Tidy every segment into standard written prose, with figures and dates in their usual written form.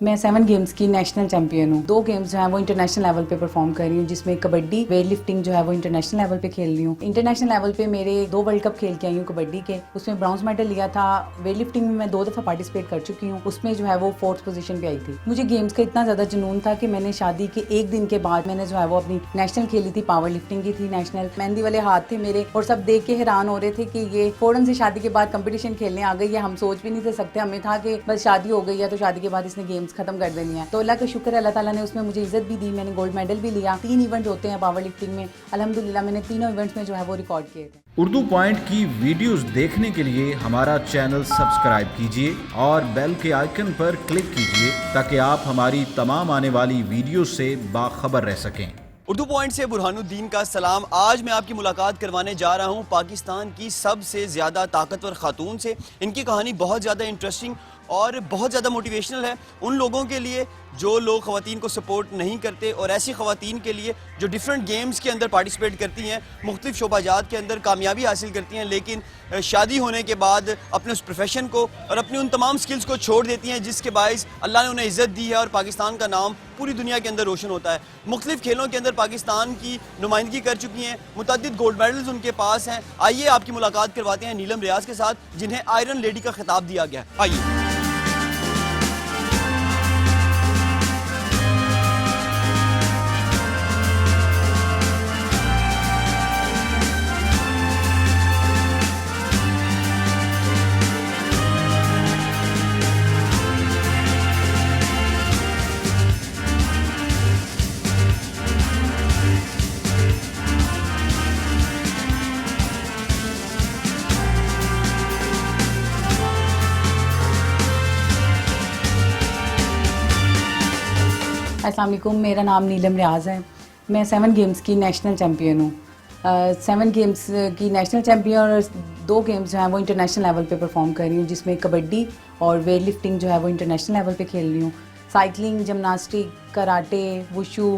मैं 7 गेम्स की national champion हूँ। 2 गेम्स जो है वो इंटरनेशनल लेवल पे परफॉर्म कर रही हूँ, जिसमें कबड्डी, वेट लिफ्टिंग जो है वो इंटरनेशनल लेवल पे खेल रही हूँ। इंटरनेशनल लेवल पे मेरे 2 वर्ल्ड कप खेल के आई हूँ कबड्डी के, उसमें ब्रॉन्ज मेडल लिया था। वेट लिफ्टिंग में मैं 2 दफ़ा पार्टिसिपेट कर चुकी हूँ, उसमें जो है वो 4th पोजीशन पे आई थी। मुझे गेम्स का इतना ज़्यादा जुनून था कि मैंने शादी के 1 दिन के बाद मैंने जो है वो अपनी नेशनल खेली थी, पावर लिफ्टिंग की थी नेशनल। मेहंदी वाले हाथ थे मेरे और सब देख के हैरान हो रहे थे कि ये फौरन से शादी के बाद कंपटीशन खेलने आ गई है। हम सोच भी नहीं थे सकते, हमें था कि बस शादी हो गई है तो शादी के बाद इसने गेम्स खत्म कर देनी है। तो अल्लाह का शुक्र है, अल्लाह ताला ने उसमें मुझे इज्जत भी दी। मैंने गोल्ड मेडल भी लिया। 3 इवेंट होते हैं पावर लिफ्टिंग में, अल्हम्दुलिल्लाह मैंने तीनों इवेंट्स में जो है वो रिकॉर्ड किए थे। उर्दू पॉइंट की वीडियोस देखने के लिए हमारा चैनल सब्सक्राइब कीजिए और बेल के आइकन पर क्लिक कीजिए ताकि आप हमारी तमाम आने वाली वीडियोस से बाखबर रह सकें। उर्दू पॉइंट से बुरहानुद्दीन का सलाम। आज मैं आपकी मुलाकात करवाने जा रहा हूं पाकिस्तान की सबसे ज़्यादा ताकतवर खातून से। इनकी कहानी बहुत ज़्यादा इंटरेस्टिंग और बहुत ज़्यादा मोटिवेशनल है उन लोगों के लिए जो लोग ख़वातीन को सपोर्ट नहीं करते, और ऐसी ख़वातीन के लिए जो डिफरेंट गेम्स के अंदर पार्टिसिपेट करती हैं, मुख्तलिफ शोबाजात के अंदर कामयाबी हासिल करती हैं, लेकिन शादी होने के बाद अपने उस प्रोफेशन को और अपनी उन तमाम स्किल्स को छोड़ देती हैं, जिसके बायस अल्लाह ने उन्हें इज़्ज़त दी है और पाकिस्तान का नाम पूरी दुनिया के अंदर रोशन होता है। मुख्तलिफ खेलों के अंदर पाकिस्तान की नुमाइंदगी कर चुकी हैं, मुतअद्दिद गोल्ड मेडल्स उनके पास हैं। आइए आपकी मुलाकात करवाते हैं नीलम रियाज के साथ, जिन्हें आयरन लेडी का खिताब दिया गया। आइए। अस्सलाम वालेकुम, मेरा नाम नीलम रियाज है। मैं 7 गेम्स की नेशनल चैंपियन हूँ। 7 गेम्स की नेशनल चैंपियन और 2 गेम्स जो हैं वो इंटरनेशनल लेवल पे परफॉर्म कर रही हूँ, जिसमें कबड्डी और वेट लिफ्टिंग जो है वो इंटरनेशनल लेवल पे खेल रही हूँ। Cycling, gymnastic, karate, wushu,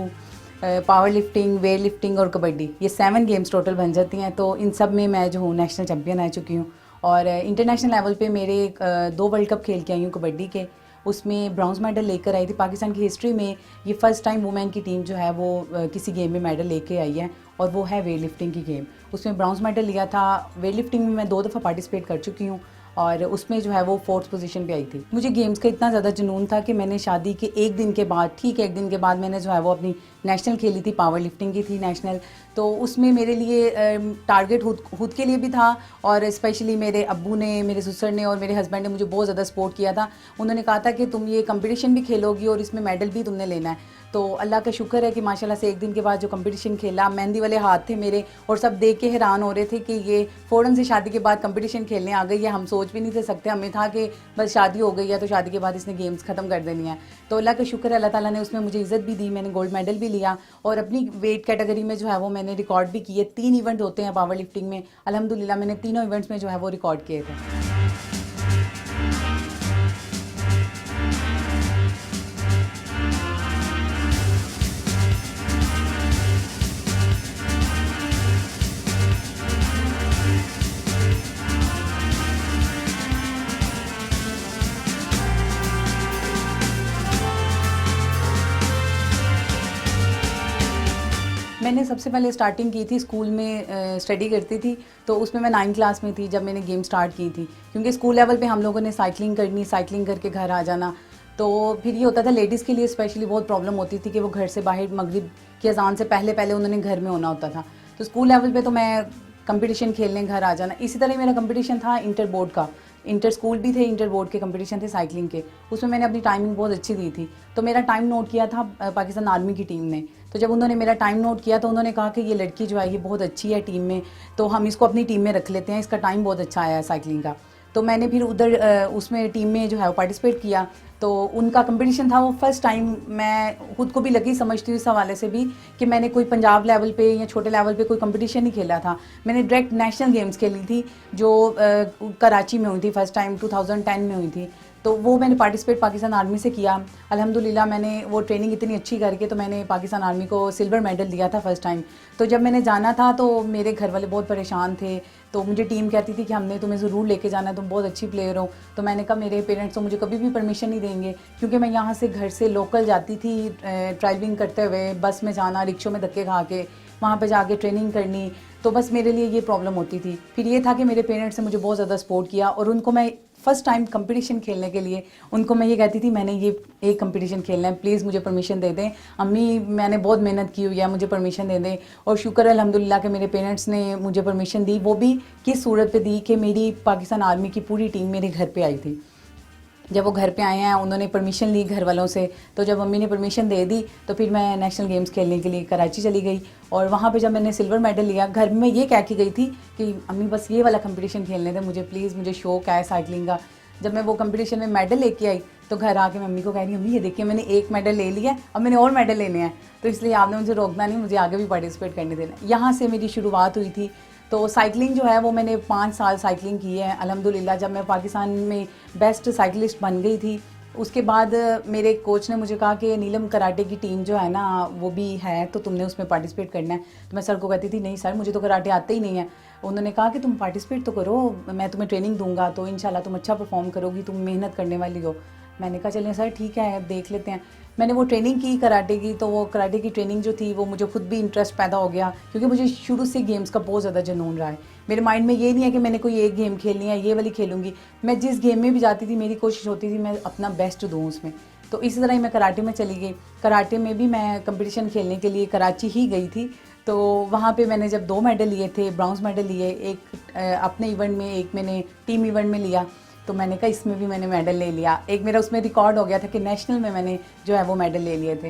power lifting, weight lifting और कबड्डी, ये 7 गेम्स टोटल बन जाती हैं। तो इन सब में मैं जो हूँ नेशनल चैंपियन आ चुकी हूँ। और इंटरनेशनल लेवल पे मेरे 2 वर्ल्ड कप खेल के आई हूँ कबड्डी के, उसमें ब्रॉन्ज मेडल लेकर आई थी। पाकिस्तान की हिस्ट्री में ये फर्स्ट टाइम वुमेन की टीम जो है वो किसी गेम में मेडल लेके आई है, और वो है वेट लिफ्टिंग की गेम। उसमें ब्रॉन्ज मेडल लिया था। वेट लिफ्टिंग में मैं 2 दफ़ा पार्टिसिपेट कर चुकी हूँ और उसमें जो है वो 4th पोजीशन पे आई थी। मुझे गेम्स का इतना ज़्यादा जुनून था कि मैंने शादी के 1 दिन के बाद, ठीक 1 दिन के बाद मैंने जो है वो अपनी नेशनल खेली थी, पावर लिफ्टिंग की थी नेशनल। तो उसमें मेरे लिए टारगेट खुद के लिए भी था, और स्पेशली मेरे अब्बू ने, मेरे ससुर ने और मेरे हस्बैंड ने मुझे बहुत ज़्यादा सपोर्ट किया था। उन्होंने कहा था कि तुम ये कंपटीशन भी खेलोगी और इसमें मेडल भी तुमने लेना है। तो अल्लाह का शुक्र है कि माशाल्लाह से 1 दिन के बाद जो कंपटीशन खेला, मेहंदी वाले हाथ थे मेरे और सब देख के हैरान हो रहे थे कि ये फ़ौरन से शादी के बाद कंपटीशन खेलने आ गई है। हम सोच भी नहीं थे सकते, हमें था कि बस शादी हो गई है तो शादी के बाद इसने गेम्स ख़त्म कर देनी है। तो अल्लाह का शुक्र है, अल्लाह ताला ने उसमें मुझे इज़्ज़त भी दी। मैंने गोल्ड मेडल भी लिया और अपनी वेट कैटेगरी में जो है वो मैंने रिकॉर्ड भी किए। 3 इवेंट होते हैं पावर लिफ्टिंग में, अल्हम्दुलिल्लाह मैंने तीनों इवेंट्स में जो है वो रिकॉर्ड किए थे। मैंने सबसे पहले स्टार्टिंग की थी स्कूल में, स्टडी करती थी, तो उसमें मैं 9th क्लास में थी जब मैंने गेम स्टार्ट की थी। क्योंकि स्कूल लेवल पे हम लोगों ने साइकिलिंग करनी, साइकिलिंग करके घर आ जाना, तो फिर ये होता था लेडीज़ के लिए स्पेशली बहुत प्रॉब्लम होती थी कि वो घर से बाहर मगरिब की अजान से पहले पहले उन्होंने घर में होना होता था। तो स्कूल लेवल पे तो मैं कंपटीशन खेलने घर आ जाना। इसी तरह मेरा कंपटीशन था इंटर बोर्ड का, इंटर स्कूल भी थे, इंटर बोर्ड के कंपटीशन थे साइकिलिंग के, उसमें मैंने अपनी टाइमिंग बहुत अच्छी दी थी। तो मेरा टाइम नोट किया था पाकिस्तान आर्मी की टीम ने। तो जब उन्होंने मेरा टाइम नोट किया तो उन्होंने कहा कि ये लड़की जो है ये बहुत अच्छी है टीम में, तो हम इसको अपनी टीम में रख लेते हैं, इसका टाइम बहुत अच्छा आया है साइकिलिंग का। तो मैंने फिर उधर उसमें टीम में जो है वो पार्टिसिपेट किया। तो उनका कंपटीशन था, वो फर्स्ट टाइम, मैं खुद को भी लकी समझती हूँ इस हवाले से भी कि मैंने कोई पंजाब लेवल पे या छोटे लेवल पे कोई कंपटीशन नहीं खेला था। मैंने डायरेक्ट नेशनल गेम्स खेली थी जो कराची में हुई थी, फर्स्ट टाइम 2010 में हुई थी। तो वो मैंने पार्टिसिपेट पाकिस्तान आर्मी से किया। अल्हम्दुलिल्लाह मैंने वो ट्रेनिंग इतनी अच्छी करके तो मैंने पाकिस्तान आर्मी को सिल्वर मेडल दिया था फर्स्ट टाइम। तो जब मैंने जाना था तो मेरे घर वाले बहुत परेशान थे, तो मुझे टीम कहती थी कि हमने तुम्हें ज़रूर लेके जाना है, तुम बहुत अच्छी प्लेयर हो। तो मैंने कहा मेरे पेरेंट्स तो मुझे कभी भी परमिशन नहीं देंगे, क्योंकि मैं यहाँ से घर से लोकल जाती थी ट्रैवलिंग करते हुए, बस में जाना, रिक्शों में धक्के खा के वहाँ पे जाके ट्रेनिंग करनी, तो बस मेरे लिए ये प्रॉब्लम होती थी। फिर ये था कि मेरे पेरेंट्स ने मुझे बहुत ज़्यादा सपोर्ट किया और उनको मैं फ़र्स्ट टाइम कंपटीशन खेलने के लिए उनको मैं ये कहती थी मैंने ये एक कंपटीशन खेलना है, प्लीज़ मुझे परमिशन दे दें अम्मी, मैंने बहुत मेहनत की हुई है, मुझे परमिशन दे दें। और शुक्र है अल्हम्दुलिल्लाह कि मेरे पेरेंट्स ने मुझे परमिशन दी, वो भी किस सूरत पे दी कि मेरी पाकिस्तान आर्मी की पूरी टीम मेरे घर पे आई थी। जब वो घर पे आए हैं उन्होंने परमिशन ली घर वालों से, तो जब मम्मी ने परमिशन दे दी तो फिर मैं नेशनल गेम्स खेलने के लिए कराची चली गई। और वहाँ पे जब मैंने सिल्वर मेडल लिया, घर में ये कह के गई थी कि अम्मी बस ये वाला कंपटीशन खेलने थे मुझे, प्लीज़ मुझे शौक है साइकिलिंग का। जब मैं वो कंपटीशन में मेडल लेके आई तो घर आके मम्मी को कह रही अम्मी ये देखिए मैंने एक मेडल ले लिया है, अब मैंने और मेडल लेने हैं, तो इसलिए आपने मुझे रोकना नहीं, मुझे आगे भी पार्टिसिपेट करने देना। यहाँ से मेरी शुरुआत हुई थी। तो साइकिलिंग जो है वो मैंने 5 साल साइकिलिंग की है अल्हम्दुलिल्लाह। जब मैं पाकिस्तान में बेस्ट साइकिलिस्ट बन गई थी उसके बाद मेरे कोच ने मुझे कहा कि नीलम कराटे की टीम जो है ना वो भी है, तो तुमने उसमें पार्टिसिपेट करना है। तो मैं सर को कहती थी नहीं सर मुझे तो कराटे आते ही नहीं है। उन्होंने कहा कि तुम पार्टिसिपेट तो करो, मैं तुम्हें ट्रेनिंग दूंगा तो इंशाल्लाह तुम अच्छा परफॉर्म करोगी, तुम मेहनत करने वाली हो। मैंने कहा चलें सर ठीक है देख लेते हैं। मैंने वो ट्रेनिंग की कराटे की, तो वो कराटे की ट्रेनिंग जो थी वो मुझे खुद भी इंटरेस्ट पैदा हो गया, क्योंकि मुझे शुरू से गेम्स का बहुत ज़्यादा जुनून रहा है। मेरे माइंड में ये नहीं है कि मैंने कोई एक गेम खेलनी है ये वाली खेलूँगी, मैं जिस गेम में भी जाती थी मेरी कोशिश होती थी मैं अपना बेस्ट दूँ उसमें। तो इसी तरह ही मैं कराटे में चली गई। कराटे में भी मैं कंपटीशन खेलने के लिए कराची ही गई थी। तो वहाँ पे मैंने जब 2 मेडल लिए थे, ब्रॉन्ज मेडल लिए, एक अपने इवेंट में, एक मैंने टीम इवेंट में लिया। तो मैंने कहा इसमें भी मैंने मेडल ले लिया। एक मेरा उसमें रिकॉर्ड हो गया था कि नेशनल में मैंने जो है वो मेडल ले लिए थे।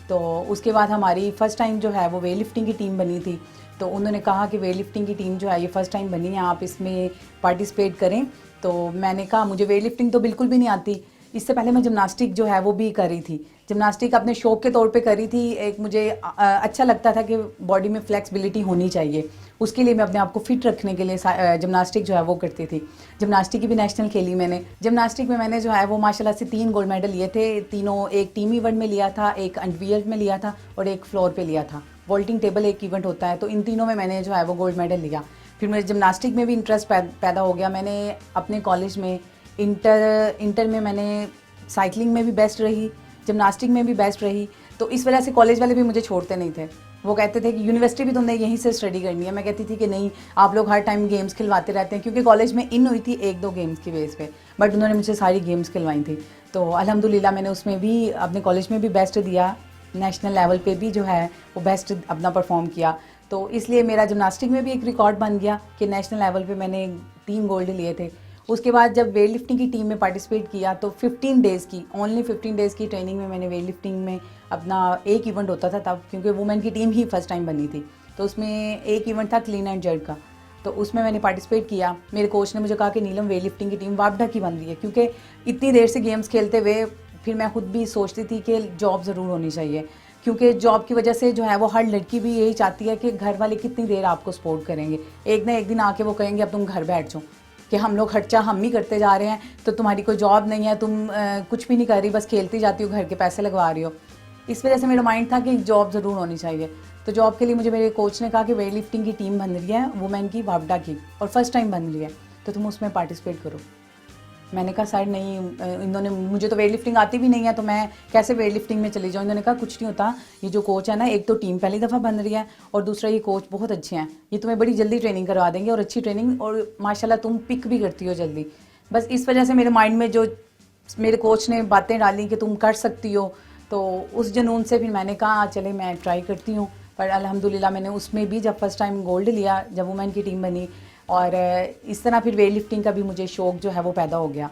तो उसके बाद हमारी फ़र्स्ट टाइम जो है वो वेट लिफ्टिंग की टीम बनी थी। तो उन्होंने कहा कि वेट लिफ्टिंग की टीम जो है ये फ़र्स्ट टाइम बनी है, आप इसमें पार्टिसिपेट करें। तो मैंने कहा मुझे वेट लिफ्टिंग तो बिल्कुल भी नहीं आती, इससे पहले मैं जिम्नास्टिक जो है वो भी करी थी। जिम्नास्टिक अपने शौक के तौर पे करी थी। एक मुझे अच्छा लगता था कि बॉडी में फ्लेक्सिबिलिटी होनी चाहिए, उसके लिए मैं अपने आप को फिट रखने के लिए जिम्नास्टिक जो है वो करती थी। जिम्नास्टिक की भी नेशनल खेली मैंने। जिम्नास्टिक में मैंने जो है वो माशाल्लाह से 3 गोल्ड मेडल लिए थे। तीनों, एक टीम इवेंट में लिया था, एक अंडरवियर में लिया था और एक फ्लोर पे लिया था। वॉल्टिंग टेबल एक इवेंट होता है, तो इन तीनों में मैंने जो है वो गोल्ड मेडल लिया। फिर मेरे जिम्नास्टिक में भी इंटरेस्ट पैदा हो गया। मैंने अपने कॉलेज में इंटर में मैंने साइकिलिंग में भी बेस्ट रही, जिम्नास्टिक में भी बेस्ट रही। तो इस वजह से कॉलेज वाले भी मुझे छोड़ते नहीं थे। वो कहते थे कि यूनिवर्सिटी भी तुमने यहीं से स्टडी करनी है। मैं कहती थी कि नहीं, आप लोग हर टाइम गेम्स खिलवाते रहते हैं, क्योंकि कॉलेज में इन हुई थी 1-2 गेम्स की बेस पे, बट उन्होंने मुझे सारी गेम्स खिलवाई थी। तो अल्हम्दुलिल्लाह मैंने उसमें भी अपने कॉलेज में भी बेस्ट दिया, नेशनल लेवल पे भी जो है वो बेस्ट अपना परफॉर्म किया। तो इसलिए मेरा जिम्नास्टिक में भी एक रिकॉर्ड बन गया कि नेशनल लेवल पे मैंने 3 गोल्ड लिए थे। उसके बाद जब वेट लिफ्टिंग की टीम में पार्टिसिपेट किया तो 15 डेज़ की, ओनली 15 डेज़ की ट्रेनिंग में मैंने वेट लिफ्टिंग में अपना एक इवेंट होता था तब, क्योंकि वुमेन की टीम ही फर्स्ट टाइम बनी थी। तो उसमें एक इवेंट था क्लीन एंड जर्क का, तो उसमें मैंने पार्टिसिपेट किया। मेरे कोच ने मुझे कहा कि नीलम वेट लिफ्टिंग की टीम वापडा की बन रही है, क्योंकि इतनी देर से गेम्स खेलते हुए फिर मैं खुद भी सोचती थी कि जॉब ज़रूर होनी चाहिए, क्योंकि जॉब की वजह से जो है वो हर लड़की भी यही चाहती है कि घर वाले कितनी देर आपको सपोर्ट करेंगे। एक ना एक दिन आके वो कहेंगे अब तुम घर बैठ जाओ, कि हम लोग खर्चा हम ही करते जा रहे हैं, तो तुम्हारी कोई जॉब नहीं है, तुम कुछ भी नहीं कर रही, बस खेलती जाती हो, घर के पैसे लगवा रही हो। इस वजह से मेरा माइंड था कि जॉब ज़रूर होनी चाहिए। तो जॉब के लिए मुझे मेरे कोच ने कहा कि वेट लिफ्टिंग की टीम बन रही है वुमेन की वापडा की, और फर्स्ट टाइम बन रही है, तो तुम उसमें पार्टिसिपेट करो। मैंने कहा सर नहीं, इन्होंने, मुझे तो वेट लिफ्टिंग आती भी नहीं है, तो मैं कैसे वेट लिफ्टिंग में चली जाऊँ। इन्होंने कहा कुछ नहीं होता, ये जो कोच है ना, एक तो टीम पहली दफ़ा बन रही है और दूसरा ये कोच बहुत अच्छे हैं, ये तुम्हें बड़ी जल्दी ट्रेनिंग करवा देंगे, और अच्छी ट्रेनिंग, और माशाल्लाह तुम पिक भी करती हो जल्दी। बस इस वजह से मेरे माइंड में जो मेरे कोच ने बातें डाली कि तुम कर सकती हो, तो उस जुनून से फिर मैंने कहा चले मैं ट्राई करती हूँ। पर अल्हम्दुलिल्लाह मैंने उसमें भी जब फर्स्ट टाइम गोल्ड लिया, जब वुमेन की टीम बनी, और इस तरह फिर वेट लिफ्टिंग का भी मुझे शौक़ जो है वो पैदा हो गया।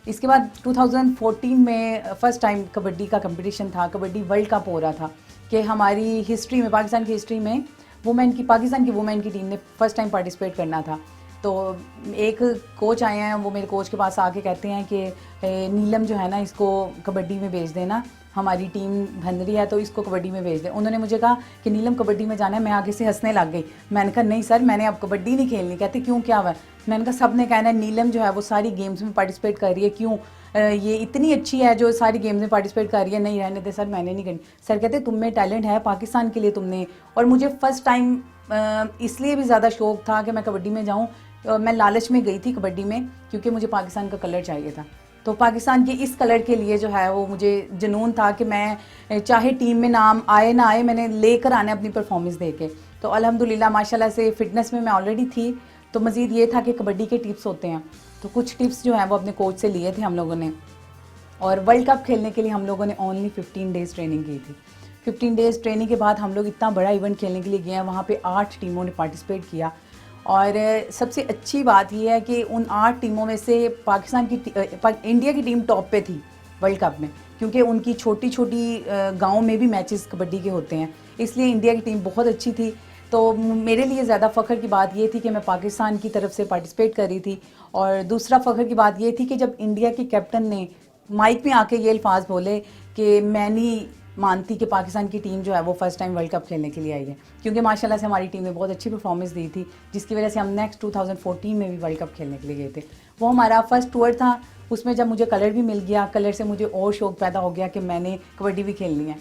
इसके बाद 2014 में फ़र्स्ट टाइम कबड्डी का कंपटीशन था, कबड्डी वर्ल्ड कप हो रहा था, कि हमारी हिस्ट्री में, पाकिस्तान की हिस्ट्री में पाकिस्तान की वुमेन की टीम ने फ़र्स्ट टाइम पार्टिसिपेट करना था। तो एक कोच आए हैं, वो मेरे कोच के पास आके कहते हैं कि नीलम जो है ना इसको कबड्डी में भेज देना, हमारी टीम बन रही है तो इसको कबड्डी में भेज दें। उन्होंने मुझे कहा कि नीलम कबड्डी में जाना है। मैं आगे से हंसने लग गई। मैंने कहा नहीं सर, मैंने अब कबड्डी नहीं खेलनी। कहते क्यों, क्या हुआ? मैंने कहा सब ने कहना है नीलम जो है वो सारी गेम्स में पार्टिसिपेट कर रही है, क्यों ये इतनी अच्छी है जो सारी गेम्स में पार्टिसिपेट कर रही है। नहीं रहने दे सर, मैंने नहीं करनी। सर कहते तुम में टैलेंट है, पाकिस्तान के लिए तुमने। और मुझे फ़र्स्ट टाइम इसलिए भी ज़्यादा शौक़ था कि मैं कबड्डी में जाऊँ। मैं लालच में गई थी कबड्डी में क्योंकि मुझे पाकिस्तान का कलर चाहिए था। तो पाकिस्तान के इस कलर के लिए जो है वो मुझे जुनून था कि मैं चाहे टीम में नाम आए ना आए, मैंने लेकर आना अपनी परफॉर्मेंस दे के। तो अल्हम्दुलिल्लाह माशाल्लाह से फ़िटनेस में मैं ऑलरेडी थी। तो मज़ीद ये था कि कबड्डी के टिप्स होते हैं, तो कुछ टिप्स जो हैं वो अपने कोच से लिए थे हम लोगों ने। और वर्ल्ड कप खेलने के लिए हम लोगों ने ओनली 15 डेज़ ट्रेनिंग की थी। 15 डेज़ ट्रेनिंग के बाद हम लोग इतना बड़ा इवेंट खेलने के लिए गए हैं। वहाँ पे 8 टीमों ने पार्टिसिपेट किया। और सबसे अच्छी बात यह है कि उन 8 टीमों में से इंडिया की टीम टॉप पे थी वर्ल्ड कप में, क्योंकि उनकी छोटी छोटी गाँव में भी मैचेस कबड्डी के होते हैं, इसलिए इंडिया की टीम बहुत अच्छी थी। तो मेरे लिए ज़्यादा फ़ख्र की बात ये थी कि मैं पाकिस्तान की तरफ से पार्टिसिपेट कर रही थी। और दूसरा फ़ख्र की बात ये थी कि जब इंडिया के कैप्टन ने माइक में आके ये अल्फाज बोले कि मैं नहीं मानती कि पाकिस्तान की टीम जो है वो फर्स्ट टाइम वर्ल्ड कप खेलने के लिए आई है, क्योंकि माशाल्लाह से हमारी टीम ने बहुत अच्छी परफॉर्मेंस दी थी, जिसकी वजह से हम नेक्स्ट 2014 में भी वर्ल्ड कप खेलने के लिए गए थे। वो हमारा फर्स्ट टूर था। उसमें जब मुझे कलर भी मिल गया, कलर से मुझे और शौक़ पैदा हो गया कि मैंने कबड्डी भी खेलनी है,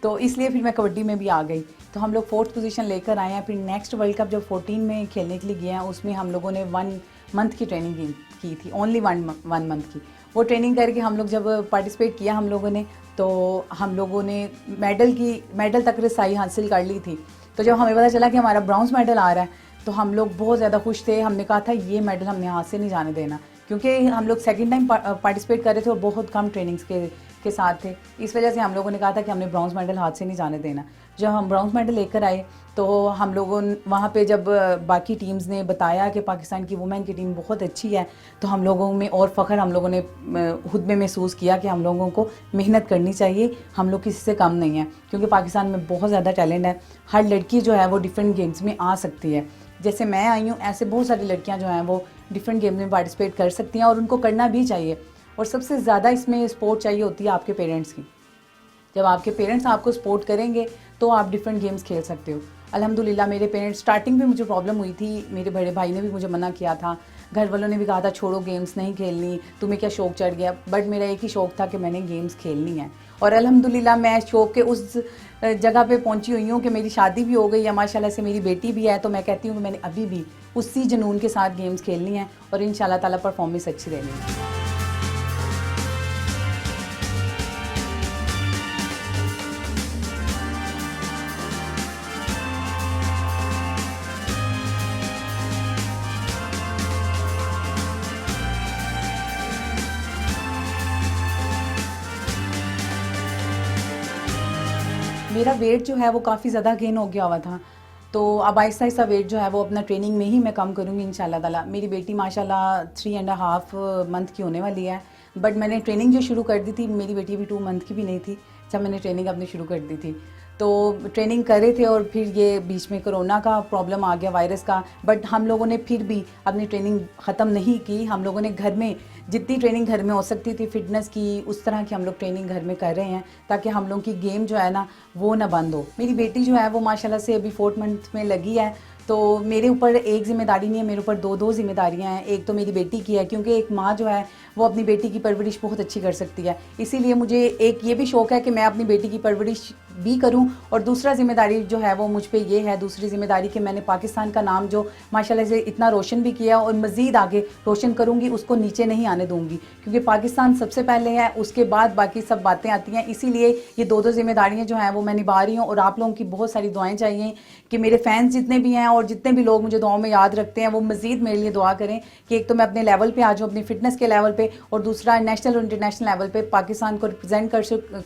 तो इसलिए फिर मैं कबड्डी में भी आ गई। तो हम लोग 4th पोजीशन लेकर आए हैं। फिर नेक्स्ट वर्ल्ड कप जब 14 में खेलने के लिए गए हैं, उसमें हम लोगों ने 1 मंथ की ट्रेनिंग की थी, ओनली 1 मंथ की। वो ट्रेनिंग करके हम लोग जब पार्टिसिपेट किया हम लोगों ने, तो हम लोगों ने मेडल तक रसाई हासिल कर ली थी। तो जब हमें पता चला कि हमारा ब्रॉन्ज मेडल आ रहा है तो हम लोग बहुत ज़्यादा खुश थे। हमने कहा था ये मेडल हमने हाथ से नहीं जाने देना, क्योंकि हम लोग सेकंड टाइम पार्टिसिपेट कर रहे थे और बहुत कम ट्रेनिंग्स के साथ थे। इस वजह से हम लोगों ने कहा था कि हमने ब्रॉन्ज मेडल हाथ से नहीं जाने देना। जब हम ब्रॉन्ज मेडल लेकर आए तो हम लोगों वहाँ पे जब बाकी टीम्स ने बताया कि पाकिस्तान की वुमेन की टीम बहुत अच्छी है, तो हम लोगों में और फ़ख्र हम लोगों ने खुद में महसूस किया कि हम लोगों को मेहनत करनी चाहिए, हम लोग किसी से कम नहीं हैं, क्योंकि पाकिस्तान में बहुत ज़्यादा टैलेंट है। हर लड़की जो है वो डिफरेंट गेम्स में आ सकती है। जैसे मैं आई हूँ, ऐसे बहुत सारी लड़कियाँ जो हैं वो डिफरेंट गेम्स में पार्टिसिपेट कर सकती हैं और उनको करना भी चाहिए। और सबसे ज़्यादा इसमें सपोर्ट चाहिए होती है आपके पेरेंट्स की। जब आपके पेरेंट्स आपको सपोर्ट करेंगे तो आप डिफरेंट गेम्स खेल सकते हो। अल्हम्दुलिल्लाह मेरे पेरेंट्स, स्टार्टिंग में मुझे प्रॉब्लम हुई थी, मेरे बड़े भाई ने भी मुझे मना किया था, घर वालों ने भी कहा था छोड़ो गेम्स नहीं खेलनी, तुम्हें क्या शौक़ चढ़ गया। बट मेरा एक ही शौक़ था कि मैंने गेम्स खेलनी है। और अल्हम्दुलिल्लाह मैं शौक़ के उस जगह पे पहुंची हुई हूँ कि मेरी शादी भी हो गई है, माशाल्लाह से मेरी बेटी भी है। तो मैं कहती हूँ कि मैंने अभी भी उसी जुनून के साथ गेम्स खेलनी है और इंशाल्लाह ताला परफॉर्मेंस अच्छी देनी है। मेरा वेट जो है वो काफ़ी ज़्यादा गेन हो गया हुआ था, तो अब आहिस्ता आहिस्ता वेट जो है वो अपना ट्रेनिंग में ही मैं कम करूँगी इंशाल्लाह ताला। मेरी बेटी माशाल्लाह 3.5 मंथ की होने वाली है, बट मैंने ट्रेनिंग जो शुरू कर दी थी, मेरी बेटी अभी 2 मंथ की भी नहीं थी जब मैंने ट्रेनिंग अपनी शुरू कर दी थी। तो ट्रेनिंग कर रहे थे और फिर ये बीच में कोरोना का प्रॉब्लम आ गया, वायरस का। बट हम लोगों ने फिर भी अपनी ट्रेनिंग ख़त्म नहीं की। हम लोगों ने घर में जितनी ट्रेनिंग घर में हो सकती थी फिटनेस की, उस तरह की हम लोग ट्रेनिंग घर में कर रहे हैं, ताकि हम लोग की गेम जो है ना वो ना बंद हो। मेरी बेटी जो है वो माशाल्लाह से अभी 4th मंथ में लगी है। तो मेरे ऊपर एक ज़िम्मेदारी नहीं है, मेरे ऊपर 2 ज़िम्मेदारियाँ हैं। एक तो मेरी बेटी की है, क्योंकि एक माँ जो है वो अपनी बेटी की परवरिश बहुत अच्छी कर सकती है। इसीलिए मुझे एक ये भी शौक़ है कि मैं अपनी बेटी की परवरिश भी करूं। और दूसरा ज़िम्मेदारी जो है वो मुझ पे ये है, दूसरी ज़िम्मेदारी कि मैंने पाकिस्तान का नाम जो माशाल्लाह से इतना रोशन भी किया और मज़ीद आगे रोशन करूँगी, उसको नीचे नहीं आने दूँगी, क्योंकि पाकिस्तान सबसे पहले है, उसके बाद बाकी सब बातें आती हैं। इसीलिए ये 2 ज़िम्मेदारियाँ जो हैं वो मैं निभा रही हूँ। और आप लोगों की बहुत सारी दुआएँ चाहिए कि मेरे फैंस जितने भी हैं और जितने भी लोग मुझे दुआओं में याद रखते हैं, वो मज़ीद मेरे लिए दुआ करें कि एक तो मैं अपने लेवल पे आ जाऊँ, अपनी फ़िटनेस के लेवल पे, और दूसरा नेशनल और इंटरनेशनल लेवल पे पाकिस्तान को रिप्रेजेंट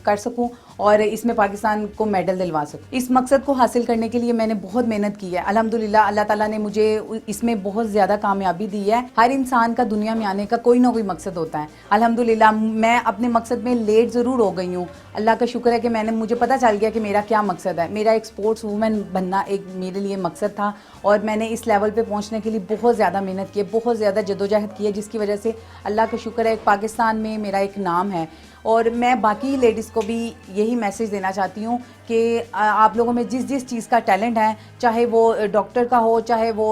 कर सकूँ और इसमें पाकिस्तान पाकिस्तान को मेडल दिलवा सकूं। इस मकसद को हासिल करने के लिए मैंने बहुत मेहनत की है। अल्हम्दुलिल्लाह अल्लाह ताला ने मुझे इसमें बहुत ज़्यादा कामयाबी दी है। हर इंसान का दुनिया में आने का कोई ना कोई मकसद होता है। अल्हम्दुलिल्लाह मैं अपने मकसद में लेट ज़रूर हो गई हूँ। अल्लाह का शुक्र है कि मुझे पता चल गया कि मेरा क्या मकसद है। मेरा एक स्पोर्ट्स वूमेन बनना एक मेरे लिए मकसद था और मैंने इस लेवल पे पहुंचने के लिए बहुत ज़्यादा मेहनत की है, बहुत ज़्यादा जद्दोजहद की है, जिसकी वजह से अल्लाह का शुक्र है पाकिस्तान में मेरा एक नाम है। और मैं बाकी लेडीज़ को भी यही मैसेज देना चाहती हूँ कि आप लोगों में जिस जिस चीज़ का टैलेंट है, चाहे वो डॉक्टर का हो, चाहे वो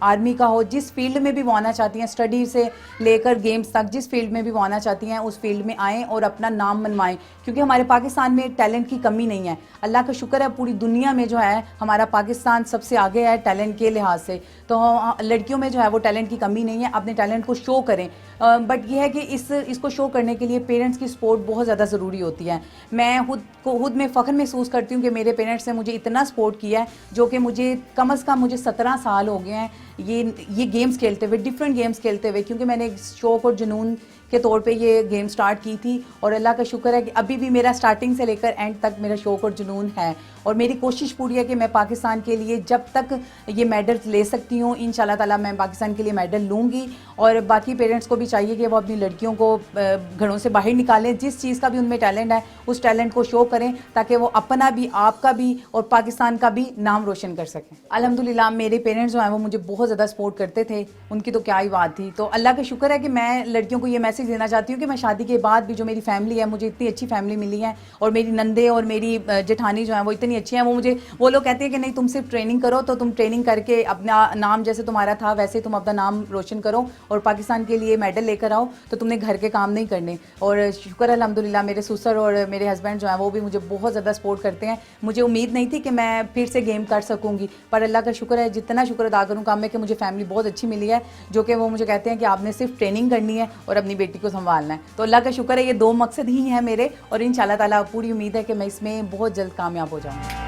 आर्मी का हो, जिस फील्ड में भी वो आना चाहती हैं, स्टडी से लेकर गेम्स तक जिस फील्ड में भी वो आना चाहती हैं, उस फील्ड में आएँ और अपना नाम मनवाएं, क्योंकि हमारे पाकिस्तान में टैलेंट की कमी नहीं है। अल्लाह का शुक्र है पूरी दुनिया में जो है हमारा पाकिस्तान सबसे आगे है टैलेंट के लिहाज से। तो लड़कियों में जो है वो टैलेंट की कमी नहीं है, अपने टैलेंट को शो करें। बट ये है कि इसको शो करने के लिए पेरेंट्स की सपोर्ट बहुत ज़्यादा ज़रूरी होती है। मैं खुद में फ़ख्र महसूस करती हूँ कि मेरे पेरेंट्स ने मुझे इतना सपोर्ट किया है, जो कि मुझे कम से कम 17 साल हो गए हैं ये गेम्स खेलते हुए, डिफरेंट गेम्स खेलते हुए, क्योंकि मैंने एक शौक़ और जुनून के तौर पे ये गेम स्टार्ट की थी। और अल्लाह का शुक्र है कि अभी भी मेरा स्टार्टिंग से लेकर एंड तक मेरा शौक़ और जुनून है। और मेरी कोशिश पूरी है कि मैं पाकिस्तान के लिए जब तक ये मेडल्स ले सकती हूँ, इंशाल्लाह ताला मैं पाकिस्तान के लिए मेडल लूँगी। और बाकी पेरेंट्स को भी चाहिए कि वो अपनी लड़कियों को घरों से बाहर निकालें, जिस चीज़ का भी उनमें टैलेंट है उस टैलेंट को शो करें, ताकि वो अपना भी, आपका भी और पाकिस्तान का भी नाम रोशन कर सकें। अल्हम्दुलिल्लाह मेरे पेरेंट्स जो हैं वो मुझे बहुत ज़्यादा सपोर्ट करते थे, उनकी तो क्या ही बात थी। तो अल्लाह का शुक्र है कि मैं लड़कियों को ये मैसेज देना चाहती हूँ कि मैं शादी के बाद भी जो मेरी फैमिली है, मुझे इतनी अच्छी फैमिली मिली है, और मेरी नंदे और मेरी जेठानी जो है वो इतनी अच्छी हैं। वो लोग कहते हैं कि नहीं, तुम सिर्फ ट्रेनिंग करो, तो तुम ट्रेनिंग करके अपना नाम जैसे तुम्हारा था वैसे तुम अपना नाम रोशन करो और पाकिस्तान के लिए मेडल लेकर आओ, तो तुमने घर के काम नहीं करने। और शुक्र अल्हम्दुलिल्लाह मेरे ससुर और मेरे हस्बैंड जो हैं वो भी मुझे बहुत ज़्यादा सपोर्ट करते हैं। मुझे उम्मीद नहीं थी कि मैं फिर से गेम कर सकूँगी, पर अल्लाह का शुक्र है, जितना शुक्र अदा करूँ काम में, कि मुझे फैमिली बहुत अच्छी मिली है, जो कि वो मुझे कहते हैं कि आपने सिर्फ ट्रेनिंग करनी है और अपनी बेटी को संभालना है। तो अल्लाह का शुक्र है, ये 2 मकसद ही हैं मेरे, और इंशाल्लाह ताला पूरी उम्मीद है कि मैं इसमें बहुत जल्द कामयाब हो जाऊँगी।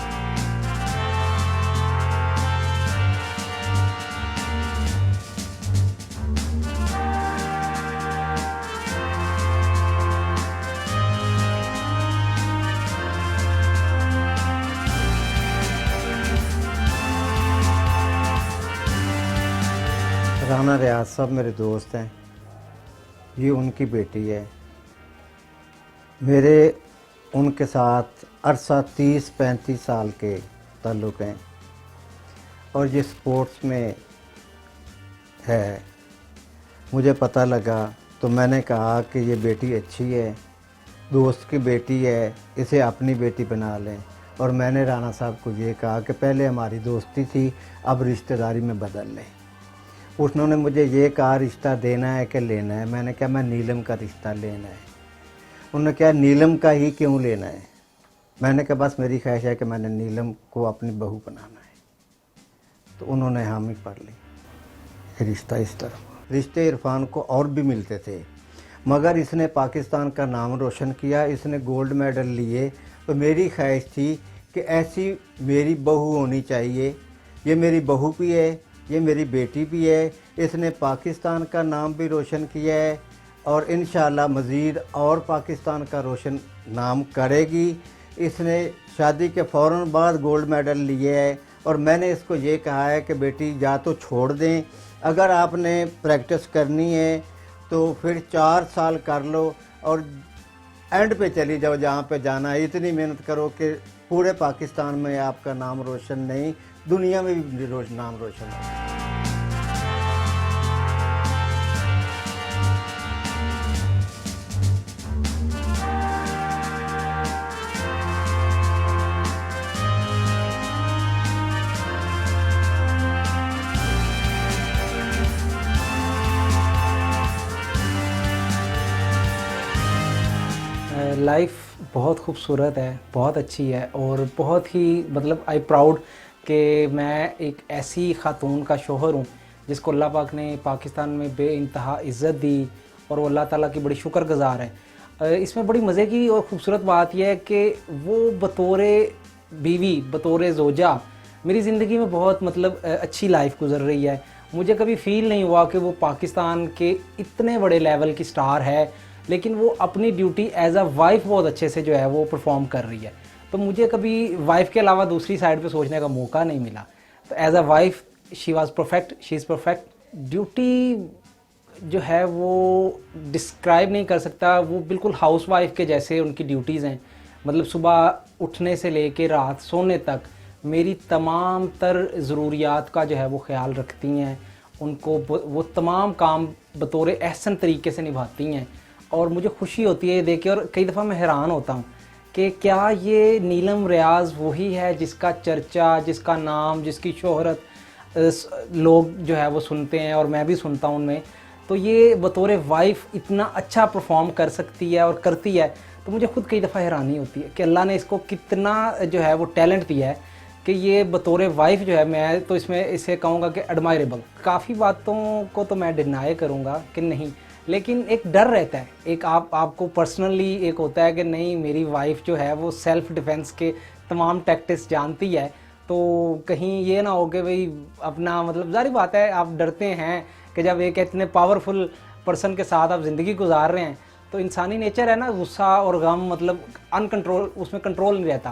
राना रियाज साहब मेरे दोस्त हैं, ये उनकी बेटी है। मेरे उनके साथ अरसा 30-35 साल के ताल्लुक़ हैं, और ये स्पोर्ट्स में है। मुझे पता लगा तो मैंने कहा कि ये बेटी अच्छी है, दोस्त की बेटी है, इसे अपनी बेटी बना लें। और मैंने राना साहब को ये कहा कि पहले हमारी दोस्ती थी, अब रिश्तेदारी में बदल लें। उन्होंने मुझे ये कहा रिश्ता देना है कि लेना है। मैंने कहा मैं नीलम का रिश्ता लेना है। उन्होंने कहा नीलम का ही क्यों लेना है? मैंने कहा बस मेरी ख्वाहिश है कि मैंने नीलम को अपनी बहू बनाना है। तो उन्होंने हामी पढ़ ली। रिश्ता इस तरह। रिश्ते इरफान को और भी मिलते थे, मगर इसने पाकिस्तान का नाम रोशन किया, इसने गोल्ड मेडल लिए। तो मेरी ख्वाहिश थी कि ऐसी मेरी बहू होनी चाहिए। ये मेरी बहू भी है, ये मेरी बेटी भी है। इसने पाकिस्तान का नाम भी रोशन किया है, और इंशाअल्लाह मज़ीद और पाकिस्तान का रोशन नाम करेगी। इसने शादी के फ़ौरन बाद गोल्ड मेडल लिए है, और मैंने इसको ये कहा है कि बेटी या तो छोड़ दें, अगर आपने प्रैक्टिस करनी है तो फिर 4 साल कर लो और एंड पे चली जाओ जहाँ पे जाना है। इतनी मेहनत करो कि पूरे पाकिस्तान में आपका नाम रोशन नहीं, दुनिया में भी नाम रोशन हो। लाइफ बहुत खूबसूरत है, बहुत अच्छी है, और बहुत ही मतलब आई प्राउड कि मैं एक ऐसी ख़ातून का शोहर हूँ जिसको अल्लाह पाक ने पाकिस्तान में बेइंतहा इज़्ज़त दी, और वो अल्लाह ताला की बड़ी शुक्रगुज़ार है। इसमें बड़ी मज़े की और ख़ूबसूरत बात यह है कि वो बतौरे बीवी, बतौरे ज़ोजा मेरी ज़िंदगी में बहुत मतलब अच्छी लाइफ गुजर रही है। मुझे कभी फ़ील नहीं हुआ कि वो पाकिस्तान के इतने बड़े लेवल की स्टार है, लेकिन वो अपनी ड्यूटी एज अ वाइफ बहुत अच्छे से जो है वो परफॉर्म कर रही है। तो मुझे कभी वाइफ के अलावा दूसरी साइड पे सोचने का मौका नहीं मिला। तो as a wife she was perfect, she is perfect. Duty जो है वो डिस्क्राइब नहीं कर सकता, वो बिल्कुल हाउस वाइफ के जैसे उनकी ड्यूटीज़ हैं। मतलब सुबह उठने से लेके रात सोने तक मेरी तमाम तर ज़रूरियात का जो है वो ख्याल रखती हैं, उनको वो तमाम काम बतौर एहसन तरीके से निभाती हैं। और मुझे खुशी होती है ये देख के, और कई दफ़ा मैं हैरान होता हूँ कि क्या ये नीलम रियाज़ वही है जिसका चर्चा, जिसका नाम, जिसकी शोहरत लोग जो है वो सुनते हैं और मैं भी सुनता हूँ उनमें। तो ये बतौर वाइफ इतना अच्छा परफॉर्म कर सकती है और करती है, तो मुझे खुद कई दफ़ा हैरानी होती है कि अल्लाह ने इसको कितना जो है वो टैलेंट दिया है कि ये बतौर वाइफ जो है, मैं तो इसमें इसे कहूँगा कि एडमायरेबल। काफ़ी बातों को तो मैं डिनाई करूँगा कि नहीं, लेकिन एक डर रहता है, एक आपको पर्सनली एक होता है कि नहीं मेरी वाइफ जो है वो सेल्फ़ डिफेंस के तमाम टैक्टिक्स जानती है, तो कहीं ये ना हो कि भाई अपना, मतलब जारी बात है आप डरते हैं कि जब एक इतने पावरफुल पर्सन के साथ आप ज़िंदगी गुजार रहे हैं तो इंसानी नेचर है ना, गुस्सा और गम, मतलब अनकंट्रोल, उसमें कंट्रोल नहीं रहता,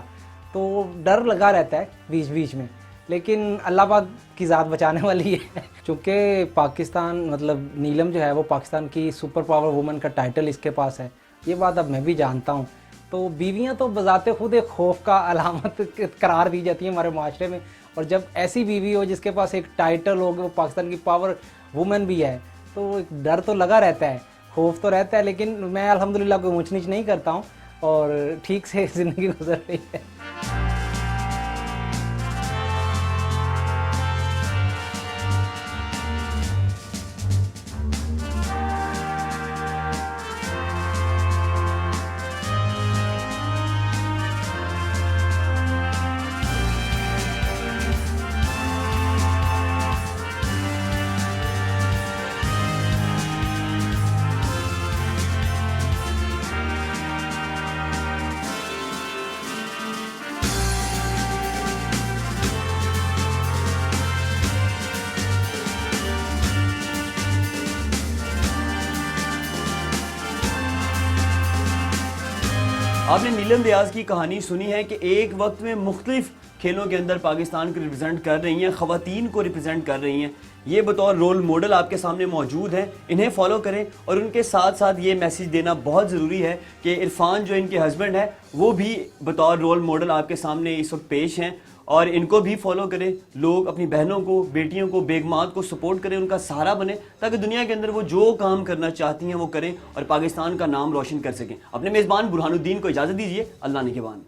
तो डर लगा रहता है बीच बीच में। लेकिन अल्लाह पाक की ज़ात बचाने वाली है। चूँकि पाकिस्तान, मतलब नीलम जो है वो पाकिस्तान की सुपर पावर वुमन का टाइटल इसके पास है, ये बात अब मैं भी जानता हूँ। तो बीवियाँ तो बजाते खुद एक खौफ का अलामत करार दी जाती है हमारे माशरे में, और जब ऐसी बीवी हो जिसके पास एक टाइटल हो, वो पाकिस्तान की पावर वुमन भी है, तो एक डर तो लगा रहता है, खौफ तो रहता है। लेकिन मैं अल्हम्दुलिल्लाह कोई ऊंच नीच नहीं करता हूँ और ठीक से ज़िंदगी गुजर रही है। आपने नीलम रियाज की कहानी सुनी है कि एक वक्त में मुख्तलिफ खेलों के अंदर पाकिस्तान को रिप्रेजेंट कर रही हैं, ख़वातीन को रिप्रेजेंट कर रही हैं। ये बतौर रोल मॉडल आपके सामने मौजूद हैं, इन्हें फॉलो करें। और उनके साथ साथ ये मैसेज देना बहुत ज़रूरी है कि इरफान जो इनके हस्बैंड हैं वो भी बतौर रोल मॉडल आपके सामने इस वक्त पेश हैं, और इनको भी फॉलो करें। लोग अपनी बहनों को, बेटियों को, बेगमात को सपोर्ट करें, उनका सहारा बने, ताकि दुनिया के अंदर वो जो काम करना चाहती हैं वो करें और पाकिस्तान का नाम रोशन कर सकें। अपने मेज़बान बुरहानुद्दीन को इजाज़त दीजिए। अल्लाह निगहबान।